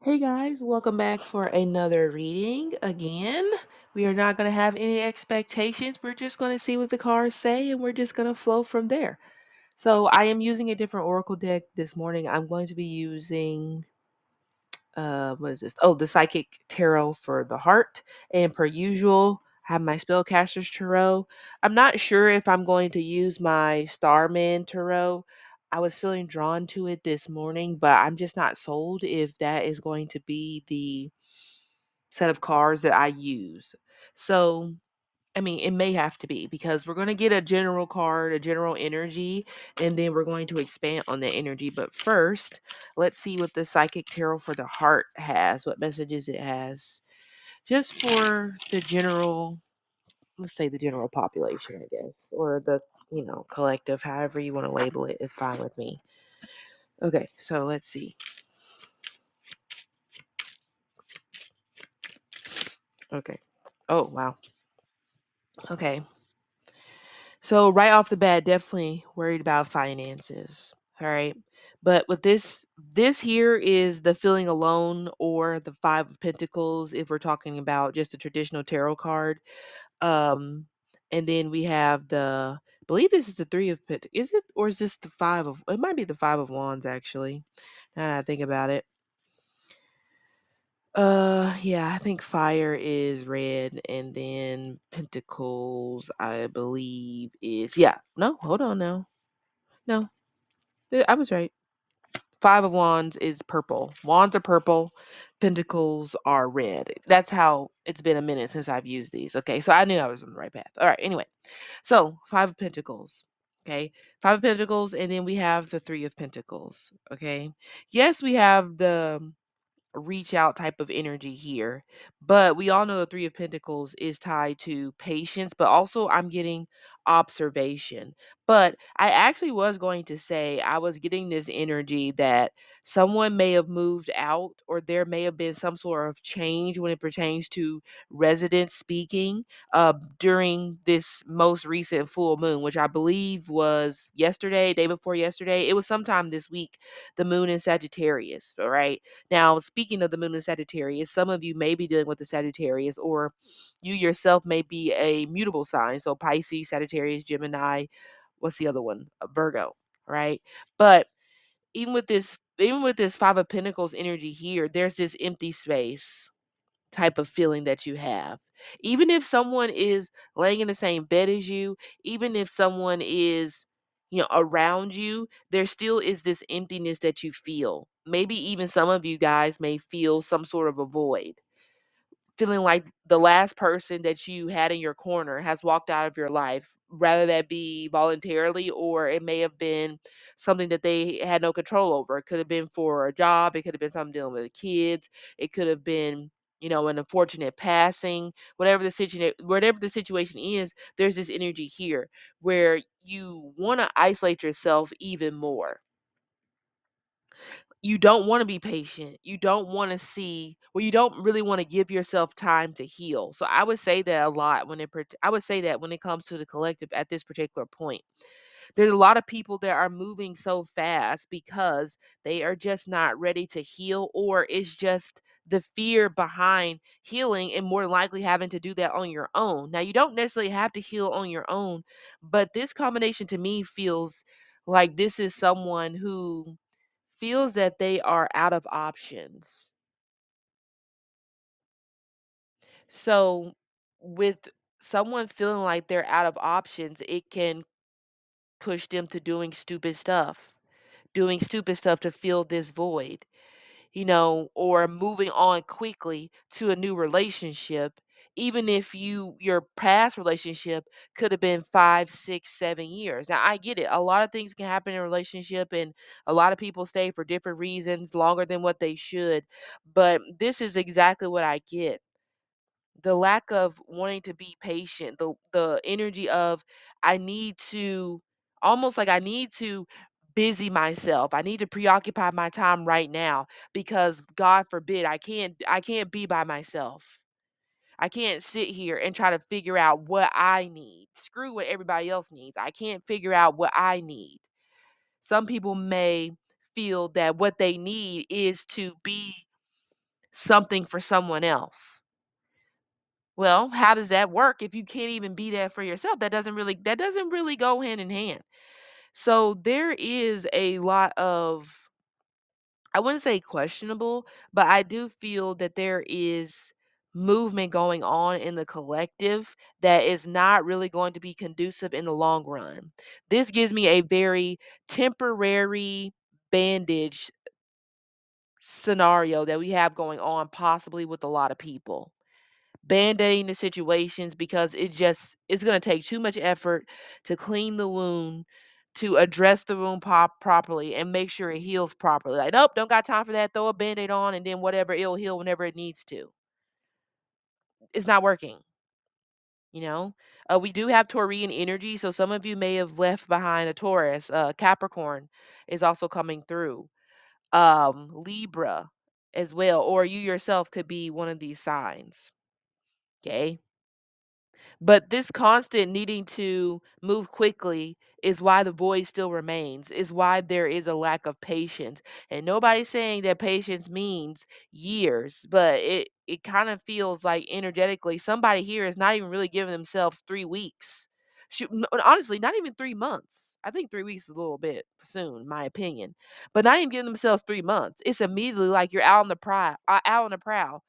Hey guys, welcome back for another reading. Again, we are not going to have any expectations. We're just going to see what the cards say and we're just going to flow from there. So, I am using a different oracle deck this morning. I'm going to be using what is this? Oh, the Psychic Tarot for the heart. And per usual, I have my Spellcaster's Tarot. I'm not sure if I'm going to use my Starman Tarot. I was feeling drawn to it this morning, but I'm just not sold if that is going to be the set of cards that I use. So, I mean, it may have to be because we're going to get a general card, a general energy, and then we're going to expand on the energy. But first, let's see what the Psychic Tarot for the heart has, what messages it has, just for the general, let's say the general population, I guess, or the, collective, however you want to label it, is fine with me. Okay, so let's see. Okay. Oh, wow. Okay. So right off the bat, definitely worried about finances. All right. But with this here is the feeling alone or the five of pentacles if we're talking about just a traditional tarot card. Um and then we have I believe this is the three of pentacles. Is it, or is this the five of, it might be the five of wands actually. Now that I think about it. Yeah, I think fire is red and then pentacles I believe is, yeah. No, hold on now. No, I was right. Five of wands is purple. Wands are purple, pentacles are red. That's how it's been a minute since I've used these. Okay, so I knew I was on the right path. All right, anyway. So, five of pentacles. Okay, five of pentacles, and then we have the three of pentacles. Okay, yes, we have the reach out type of energy here. But we all know the Three of Pentacles is tied to patience, but also I'm getting observation. But I actually was going to say I was getting this energy that someone may have moved out or there may have been some sort of change when it pertains to resident speaking during this most recent full moon, which I believe was yesterday, day before yesterday. It was sometime this week, the moon in Sagittarius, all right? Now, speaking of the moon in Sagittarius, some of you may be dealing with the Sagittarius, or you yourself may be a mutable sign. So Pisces, Sagittarius, Gemini, what's the other one? Virgo, right? But even with this Five of Pentacles energy here, there's this empty space type of feeling that you have. Even if someone is laying in the same bed as you, even if someone is, around you, there still is this emptiness that you feel. Maybe even some of you guys may feel some sort of a void, feeling like the last person that you had in your corner has walked out of your life, rather that be voluntarily or it may have been something that they had no control over. It could have been for a job, it could have been something dealing with the kids, it could have been, an unfortunate passing, whatever the situation is, there's this energy here where you want to isolate yourself even more. You don't wanna be patient. You don't wanna see, well, you don't really wanna give yourself time to heal. So I would say that a lot I would say that when it comes to the collective at this particular point. There's a lot of people that are moving so fast because they are just not ready to heal, or it's just the fear behind healing and more likely having to do that on your own. Now, you don't necessarily have to heal on your own, but this combination to me feels like this is someone who feels that they are out of options. So, with someone feeling like they're out of options, it can push them to doing stupid stuff to fill this void, or moving on quickly to a new relationship, even if your past relationship could have been 5, 6, 7 years. Now I get it. A lot of things can happen in a relationship and a lot of people stay for different reasons longer than what they should. But this is exactly what I get. The lack of wanting to be patient, the energy of I need to, almost like I need to busy myself. I need to preoccupy my time right now because God forbid I can't be by myself. I can't sit here and try to figure out what I need. Screw what everybody else needs. I can't figure out what I need. Some people may feel that what they need is to be something for someone else. Well, how does that work if you can't even be that for yourself? That doesn't really go hand in hand. So there is a lot of, I wouldn't say questionable, but I do feel that there is movement going on in the collective that is not really going to be conducive in the long run. This gives me a very temporary bandage scenario that we have going on, possibly with a lot of people. Band-aiding the situations because it's gonna take too much effort to clean the wound, to address the wound properly and make sure it heals properly. Like, "Nope, don't got time for that, throw a Band-Aid on and then whatever, it'll heal whenever it needs to." It's not working, you know? We do have Taurian energy, so some of you may have left behind a Taurus. Capricorn is also coming through. Libra as well, or you yourself could be one of these signs, okay? But this constant needing to move quickly is why the void still remains, is why there is a lack of patience. And nobody's saying that patience means years, but it kind of feels like energetically somebody here is not even really giving themselves 3 weeks. Honestly, not even 3 months. I think 3 weeks is a little bit soon, in my opinion. But not even giving themselves 3 months. It's immediately like you're out on the prowl,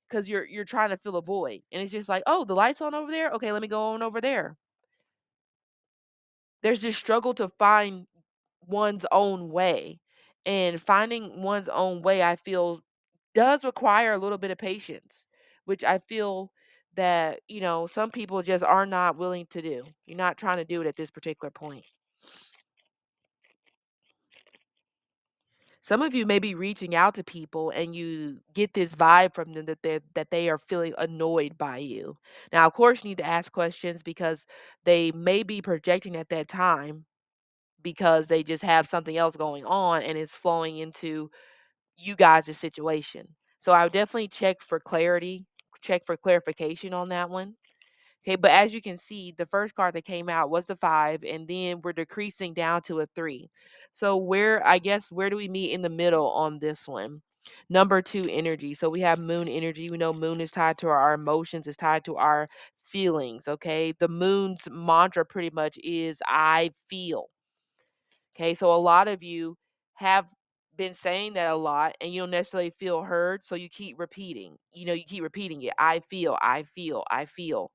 'cause you're trying to fill a void, and it's just like, "Oh, the light's on over there? Okay, let me go on over there." There's this struggle to find one's own way, and finding one's own way, I feel, does require a little bit of patience, which I feel that, some people just are not willing to do. You're not trying to do it at this particular point. Some of you may be reaching out to people and you get this vibe from them that they are feeling annoyed by you. Now, of course, you need to ask questions because they may be projecting at that time because they just have something else going on and it's flowing into you guys' situation. So I would definitely check for clarity, check for clarification on that one. Okay, but as you can see, the first card that came out was the 5, and then we're decreasing down to a 3. So where do we meet in the middle on this one? Number 2 energy. So we have moon energy. We know moon is tied to our emotions, is tied to our feelings. Okay. The moon's mantra pretty much is I feel. Okay. So a lot of you have been saying that a lot and you don't necessarily feel heard. So you keep repeating. You keep repeating it. I feel, I feel, I feel.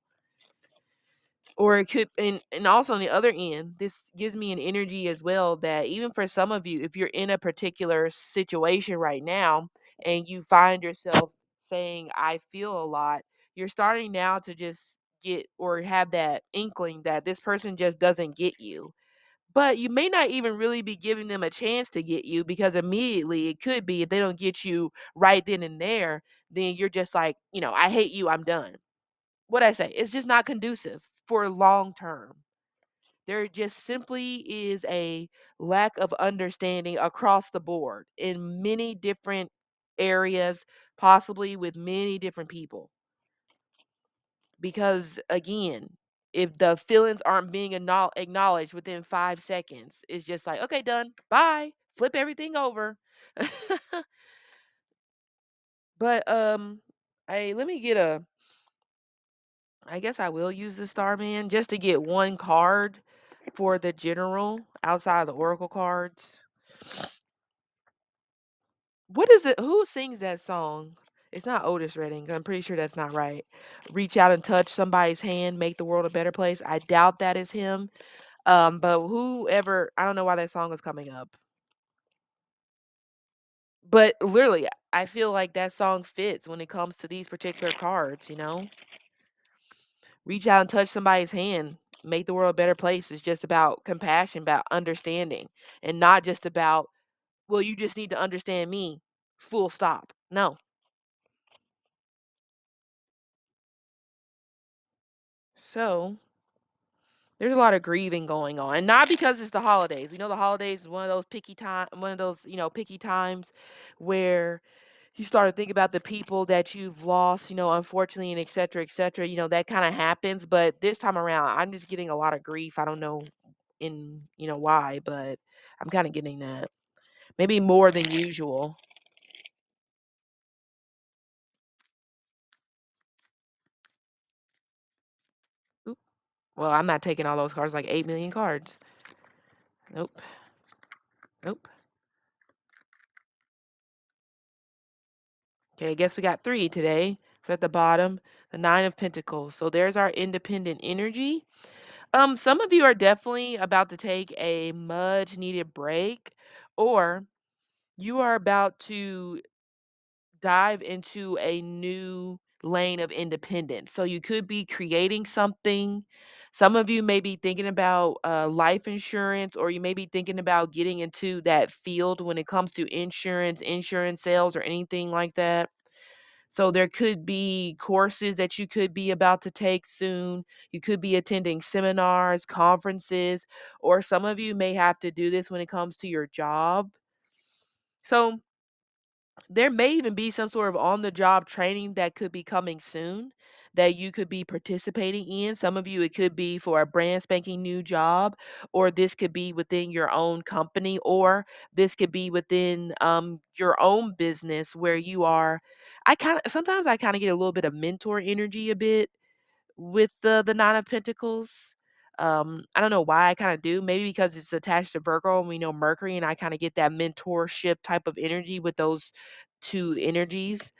Or it could, and also on the other end, this gives me an energy as well that even for some of you, if you're in a particular situation right now and you find yourself saying, I feel a lot, you're starting now to just get or have that inkling that this person just doesn't get you. But you may not even really be giving them a chance to get you because immediately it could be if they don't get you right then and there, then you're just like, I hate you, I'm done. What I say, it's just not conducive for long term. There just simply is a lack of understanding across the board in many different areas, possibly with many different people. Because again, if the feelings aren't being acknowledged within 5 seconds, it's just like, okay, done, bye, flip everything over. But let me get a I guess I will use the Starman just to get one card for the general outside of the oracle cards. What is it? Who sings that song? It's not Otis Redding. 'Cause I'm pretty sure that's not right. Reach out and touch somebody's hand, make the world a better place. I doubt that is him. But whoever, I don't know why that song is coming up. But literally, I feel like that song fits when it comes to these particular cards. Reach out and touch somebody's hand, make the world a better place. It's just about compassion, about understanding, and not just about, well, you just need to understand me, full stop. No. So there's a lot of grieving going on, and not because it's the holidays. We know the holidays is one of those, picky times where you start to think about the people that you've lost, unfortunately, and et cetera, et cetera. That kind of happens. But this time around, I'm just getting a lot of grief. I don't know why, but I'm kind of getting that. Maybe more than usual. Well, I'm not taking all those cards, like 8 million cards. Nope. Nope. Okay, I guess we got 3 today. So at the bottom, the 9 of Pentacles. So there's our independent energy. Some of you are definitely about to take a much needed break, or you are about to dive into a new lane of independence. So you could be creating something. Some of you may be thinking about life insurance, or you may be thinking about getting into that field when it comes to insurance, insurance sales, or anything like that. So there could be courses that you could be about to take soon. You could be attending seminars, conferences, or some of you may have to do this when it comes to your job. So there may even be some sort of on the job training that could be coming soon that you could be participating in. Some of you, it could be for a brand spanking new job, or this could be within your own company, or this could be within your own business where you are. Sometimes I kind of get a little bit of mentor energy a bit with the 9 of Pentacles. I don't know why I kinda do, maybe because it's attached to Virgo and we know Mercury, and I kinda get that mentorship type of energy with those 2 energies.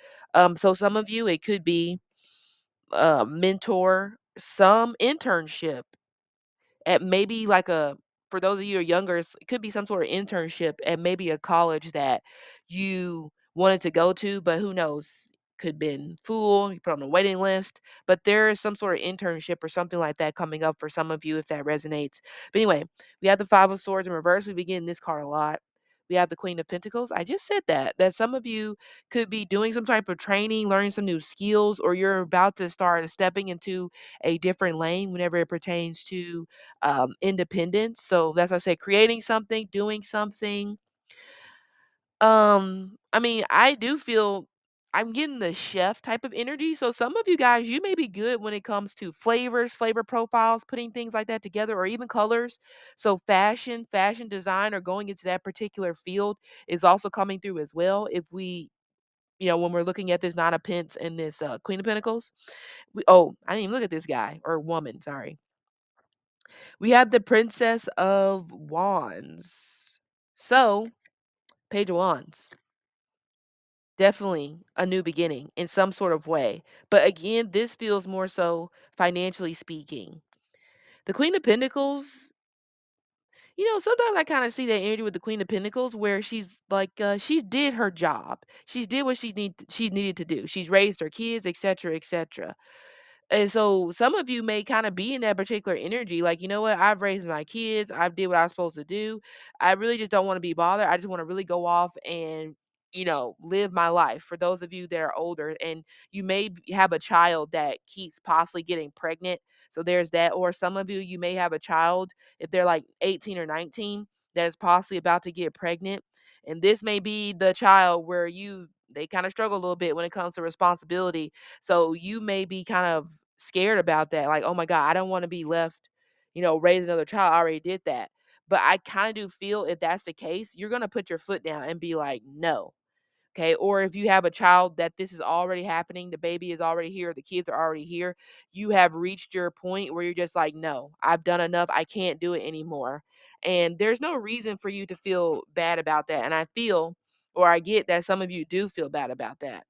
So some of you, it could be, mentor, some internship at maybe like a for those of you who are younger, it could be some sort of internship at maybe a college that you wanted to go to, but who knows? Could been full, you put on a waiting list, but there is some sort of internship or something like that coming up for some of you if that resonates. But anyway, we have the 5 of Swords in reverse. We begin this card a lot. We have the Queen of Pentacles. I just said that some of you could be doing some type of training, learning some new skills, or you're about to start stepping into a different lane whenever it pertains to independence. So that's why I say creating something, doing something. I mean, I do feel I'm getting the chef type of energy. So some of you guys, you may be good when it comes to flavors, flavor profiles, putting things like that together, or even colors. So fashion design, or going into that particular field is also coming through as well. If we, when we're looking at this 9 of Pence and this Queen of Pentacles, I didn't even look at this guy or woman. Sorry. We have the Princess of Wands. So, Page of Wands, definitely a new beginning in some sort of way. But again, this feels more so financially speaking. The Queen of Pentacles, sometimes I kind of see that energy with the Queen of Pentacles where she's like, she did her job. She did what she needed to do. She's raised her kids, etc., etc. And so some of you may kind of be in that particular energy, like, you know what, I've raised my kids, I did what I was supposed to do. I really just don't want to be bothered. I just want to really go off and, live my life. For those of you that are older and you may have a child that keeps possibly getting pregnant. So there's that. Or some of you, you may have a child, if they're like 18 or 19, that is possibly about to get pregnant. And this may be the child where they kind of struggle a little bit when it comes to responsibility, so you may be kind of scared about that. Like, oh my God, I don't want to be left, raise another child. I already did that. But I kind of do feel if that's the case, you're going to put your foot down and be like, no. Okay. Or if you have a child that this is already happening, the baby is already here, the kids are already here, you have reached your point where you're just like, no, I've done enough. I can't do it anymore. And there's no reason for you to feel bad about that. And I feel, or I get that some of you do feel bad about that.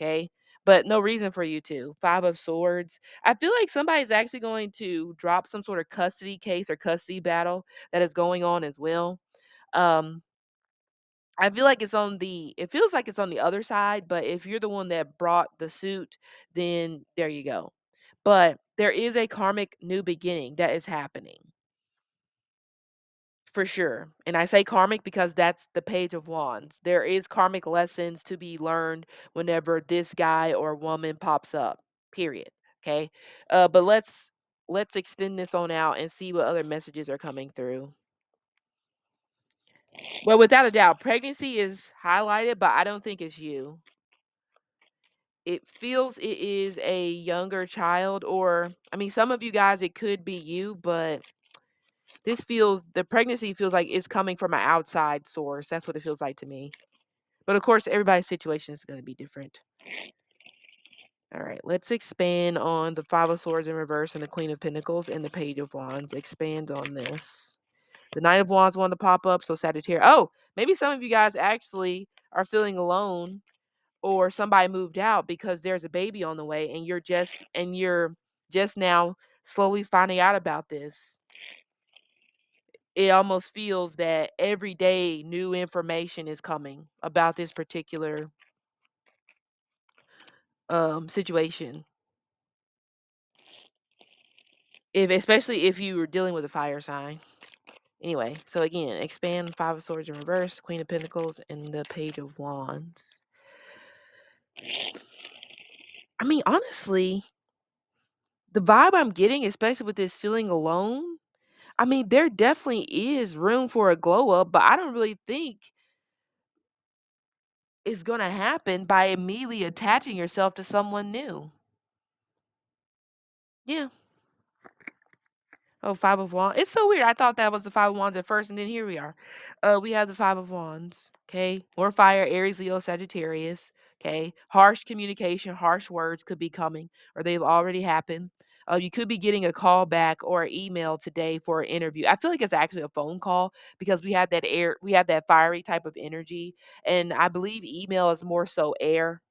Okay. But no reason for you to. 5 of Swords. I feel like somebody's actually going to drop some sort of custody case or custody battle that is going on as well. Um, I feel like it feels like it's on the other side, but if you're the one that brought the suit, then there you go. But there is a karmic new beginning that is happening for sure. And I say karmic because that's the Page of Wands. There is karmic lessons to be learned whenever this guy or woman pops up. Period. Okay. But let's extend this on out and see what other messages are coming through. Well, without a doubt, pregnancy is highlighted, but I don't think it's you. It feels it is a younger child, or I mean, some of you guys, it could be you, but the pregnancy feels like it's coming from an outside source. That's what it feels like to me. But of course, everybody's situation is going to be different. All right, let's expand on the Five of Swords in reverse and the Queen of Pentacles and the Page of Wands. Expand on this. The Knight of Wands wanted to pop up, so Sagittarius. Oh, maybe some of you guys actually are feeling alone or somebody moved out because there's a baby on the way and you're just now slowly finding out about this. It almost feels that every day new information is coming about this particular situation. If especially if you were dealing with a fire sign. Anyway, so again, expand Five of Swords in reverse, Queen of Pentacles, and the Page of Wands. I mean, honestly, the vibe I'm getting, especially with this feeling alone, I mean, there definitely is room for a glow up, but I don't really think it's gonna happen by immediately attaching yourself to someone new. Yeah. Oh, Five of Wands. It's so weird. I thought that was the Five of Wands at first, and then here we are. We have the Five of Wands. Okay. More fire, Aries, Leo, Sagittarius. Okay. Harsh communication, harsh words could be coming, or they've already happened. You could be getting a call back or an email today for an interview. I feel like it's actually a phone call because we have that fiery type of energy. And I believe email is more so air.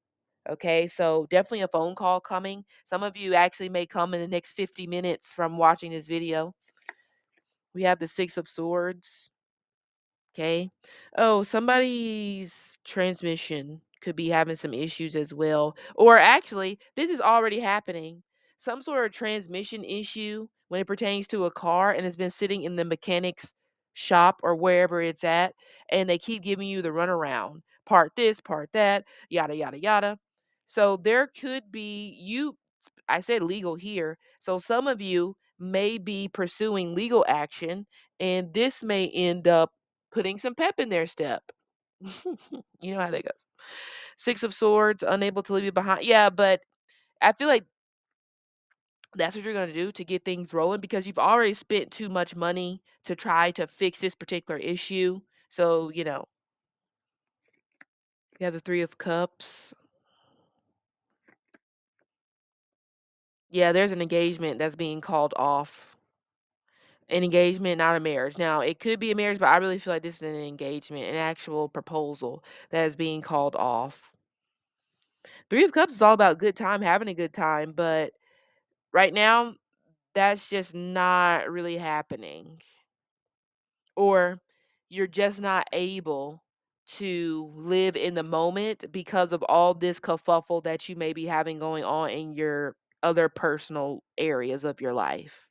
Okay, so definitely a phone call coming. Some of you actually may come in the next 50 minutes from watching this video. We have the Six of Swords. Okay. Oh, somebody's transmission could be having some issues as well. Or actually, this is already happening. Some sort of transmission issue when it pertains to a car and it's been sitting in the mechanic's shop or wherever it's at, and they keep giving you the runaround. Part this, part that, yada, yada, yada. So there could be I said legal here. So some of you may be pursuing legal action, and this may end up putting some pep in their step. You know how that goes. Six of Swords, unable to leave you behind. Yeah, but I feel like that's what you're going to do to get things rolling because you've already spent too much money to try to fix this particular issue. So, you have the Three of Cups. Yeah, there's an engagement that's being called off. An engagement, not a marriage. Now, it could be a marriage, but I really feel like this is an engagement, an actual proposal that is being called off. Three of Cups is all about good time, having a good time, but right now, that's just not really happening. Or you're just not able to live in the moment because of all this kerfuffle that you may be having going on in your other personal areas of your life.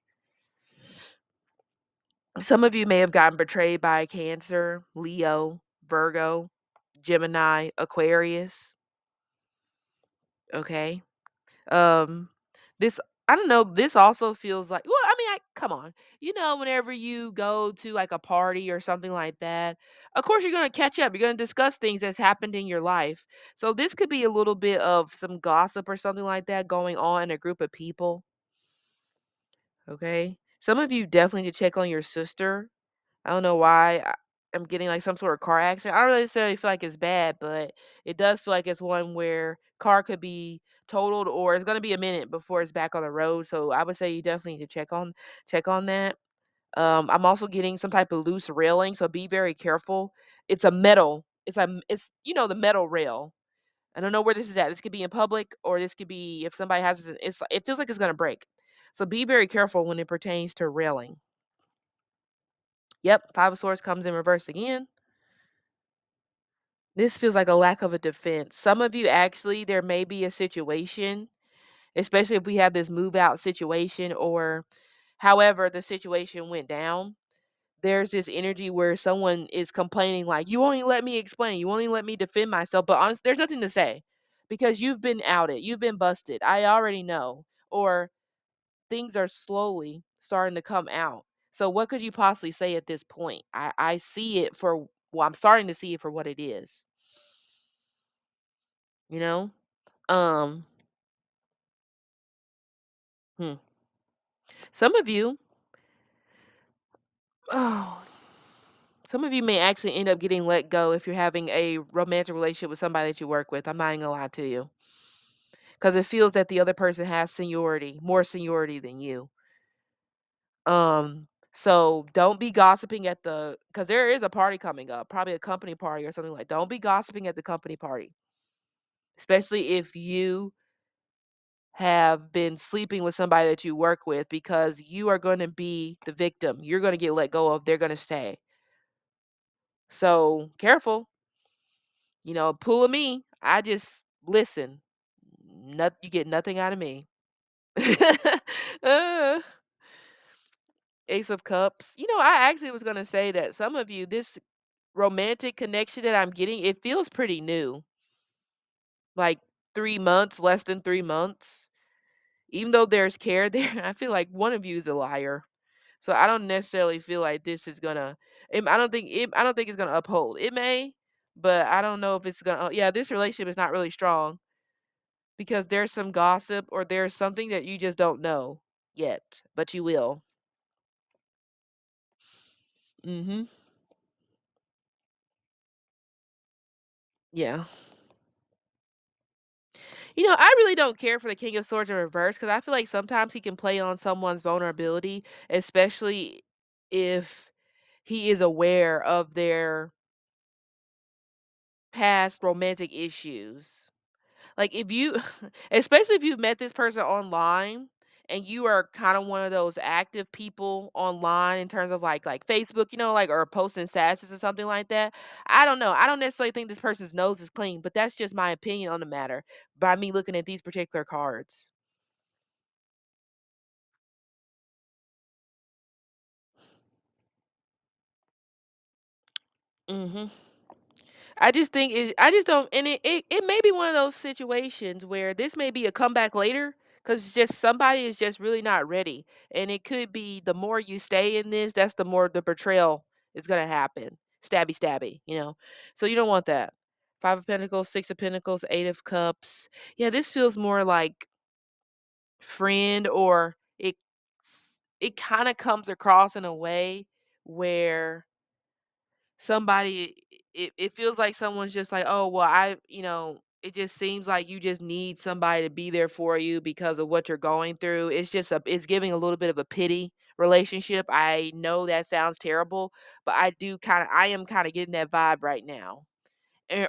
Some of you may have gotten betrayed by Cancer, Leo, Virgo, Gemini, Aquarius. Okay. Um, this I don't know, this also feels like, well, I mean, come on. Whenever you go to like a party or something like that, of course you're going to catch up. You're going to discuss things that's happened in your life. So this could be a little bit of some gossip or something like that going on in a group of people. Okay. Some of you definitely need to check on your sister. I don't know why I'm getting like some sort of car accident. I don't really necessarily feel like it's bad, but it does feel like it's one where car could be totaled or it's gonna be a minute before it's back on the road. So I would say you definitely need to check on that. I'm also getting some type of loose railing, so be very careful. It's a metal. It's the metal rail. I don't know where this is at. This could be in public or this could be if somebody has it feels like it's gonna break. So be very careful when it pertains to railing. Yep, Five of Swords comes in reverse again. This feels like a lack of a defense. Some of you actually, there may be a situation, especially if we have this move out situation or however the situation went down. There's this energy where someone is complaining, like, you won't even let me explain, you won't even let me defend myself. But honestly, there's nothing to say because you've been outed, you've been busted. I already know. Or things are slowly starting to come out. So what could you possibly say at this point? I see it for I'm starting to see it for what it is, you know? Um, hmm. Some of you, oh, some of you may actually end up getting let go if you're having a romantic relationship with somebody that you work with. I'm not even gonna lie to you. because it feels that the other person has seniority, more seniority than you. So don't be gossiping at the because there is a party coming up, probably a company party or something like. Don't be gossiping at the company party, especially if you have been sleeping with somebody that you work with because you are going to be the victim. You're going to get let go of. They're going to stay. So careful. Pull a me. I just listen. You get nothing out of me. uh, Ace of Cups. I actually was gonna say that some of you, this romantic connection that I'm getting, it feels pretty new. Like 3 months, less than 3 months. Even though there's care there, I feel like one of you is a liar. So I don't necessarily feel like this is gonna. I don't think it's gonna uphold. It may, but I don't know if it's gonna. Yeah, this relationship is not really strong because there's some gossip or there's something that you just don't know yet, but you will. Mhm. Yeah. I really don't care for the King of Swords in reverse because I feel like sometimes he can play on someone's vulnerability, especially if he is aware of their past romantic issues. Like if you especially if you've met this person online and you are kind of one of those active people online in terms of like Facebook, like or posting statuses or something like that. I don't know. I don't necessarily think this person's nose is clean, but that's just my opinion on the matter by me looking at these particular cards. Mhm. I just don't and it may be one of those situations where this may be a comeback later because just somebody is just really not ready. And it could be the more you stay in this, that's the more the betrayal is gonna happen. Stabby stabby, So you don't want that. Five of Pentacles, Six of Pentacles, Eight of Cups. Yeah, this feels more like friend or it kind of comes across in a way where somebody it feels like someone's just like, "Oh, well, it just seems like you just need somebody to be there for you because of what you're going through." It's giving a little bit of a pity relationship. I know that sounds terrible, but I am kind of getting that vibe right now.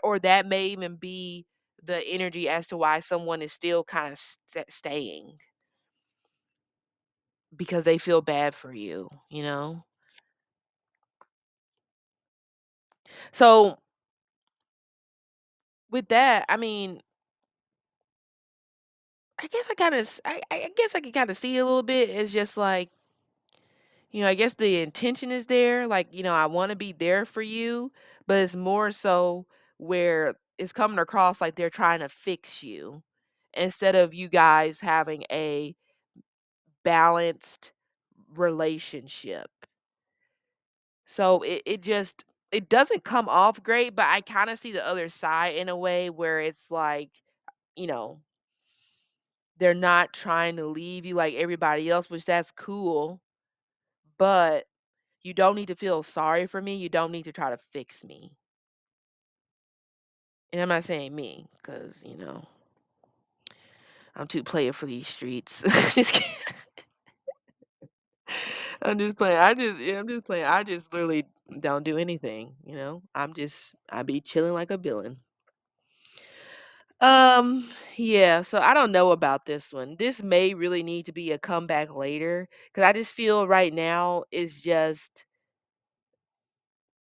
Or that may even be the energy as to why someone is still kind of staying because they feel bad for you. So, with that, I mean, I guess I kinda I guess I can kinda see it a little bit. It's just like, I guess the intention is there, like, I wanna be there for you, but it's more so where it's coming across like they're trying to fix you instead of you guys having a balanced relationship. So it doesn't come off great, but I kinda see the other side in a way where it's like, you know, they're not trying to leave you like everybody else, which that's cool. But you don't need to feel sorry for me, you don't need to try to fix me. And I'm not saying me, because I'm too player for these streets. Just kidding. I'm just playing. I'm just playing. I just literally don't do anything. I be chilling like a villain. Um, yeah, so I don't know about this one. This may really need to be a comeback later, because I just feel right now is just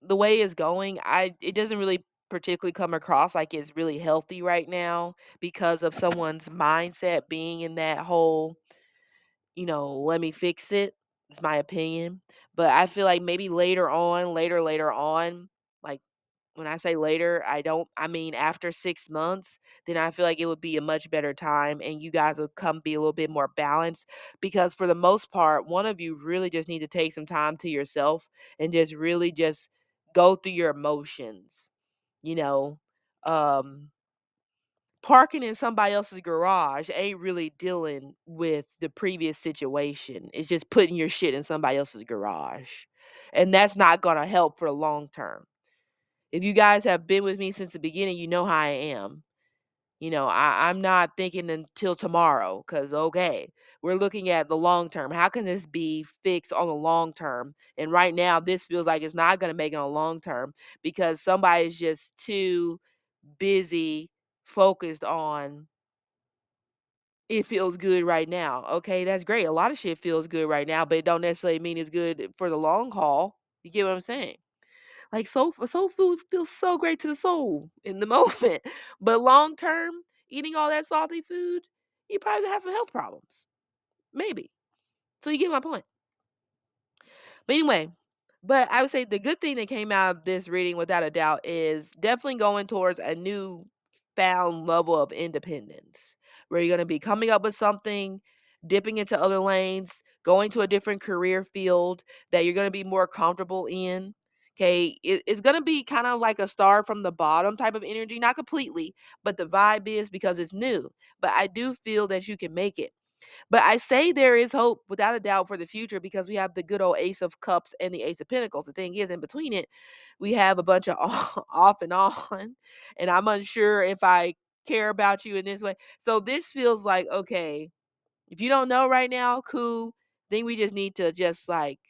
the way it's going, it doesn't really particularly come across like it's really healthy right now because of someone's mindset being in that whole, let me fix it. It's my opinion. But I feel like maybe later on, like when I say later, I mean after 6 months, then I feel like it would be a much better time and you guys would come be a little bit more balanced because for the most part, one of you really just need to take some time to yourself and just really just go through your emotions, you know. Um Parking in somebody else's garage ain't really dealing with the previous situation. It's just putting your shit in somebody else's garage. And that's not going to help for the long term. If you guys have been with me since the beginning, you know how I am. I'm not thinking until tomorrow because, okay, we're looking at the long term. How can this be fixed on the long term? And right now, this feels like it's not going to make it on the long term because somebody's just too busy focused on it feels good right now. Okay, that's great. A lot of shit feels good right now, but it don't necessarily mean it's good for the long haul. You get what I'm saying? Like soul food feels so great to the soul in the moment, but long term, eating all that salty food, you probably gonna have some health problems. Maybe. So you get my point. But anyway, but I would say the good thing that came out of this reading, without a doubt, is definitely going towards a new found level of independence where you're going to be coming up with something, dipping into other lanes, going to a different career field that you're going to be more comfortable in. Okay, it's going to be kind of like a start from the bottom type of energy, not completely, but the vibe is because it's new. But I do feel that you can make it. But I say there is hope without a doubt for the future because we have the good old Ace of Cups and the Ace of Pentacles. The thing is, in between it, we have a bunch of off and on, and I'm unsure if I care about you in this way. So this feels like, okay, if you don't know right now, cool. Then we just need to just like,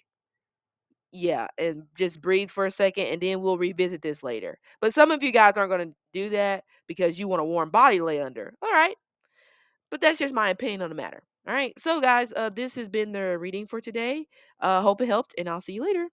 yeah, and just breathe for a second, and then we'll revisit this later. But some of you guys aren't going to do that because you want a warm body to lay under. All right, but that's just my opinion on the matter. All right. So guys, this has been the reading for today. Hope it helped, and I'll see you later.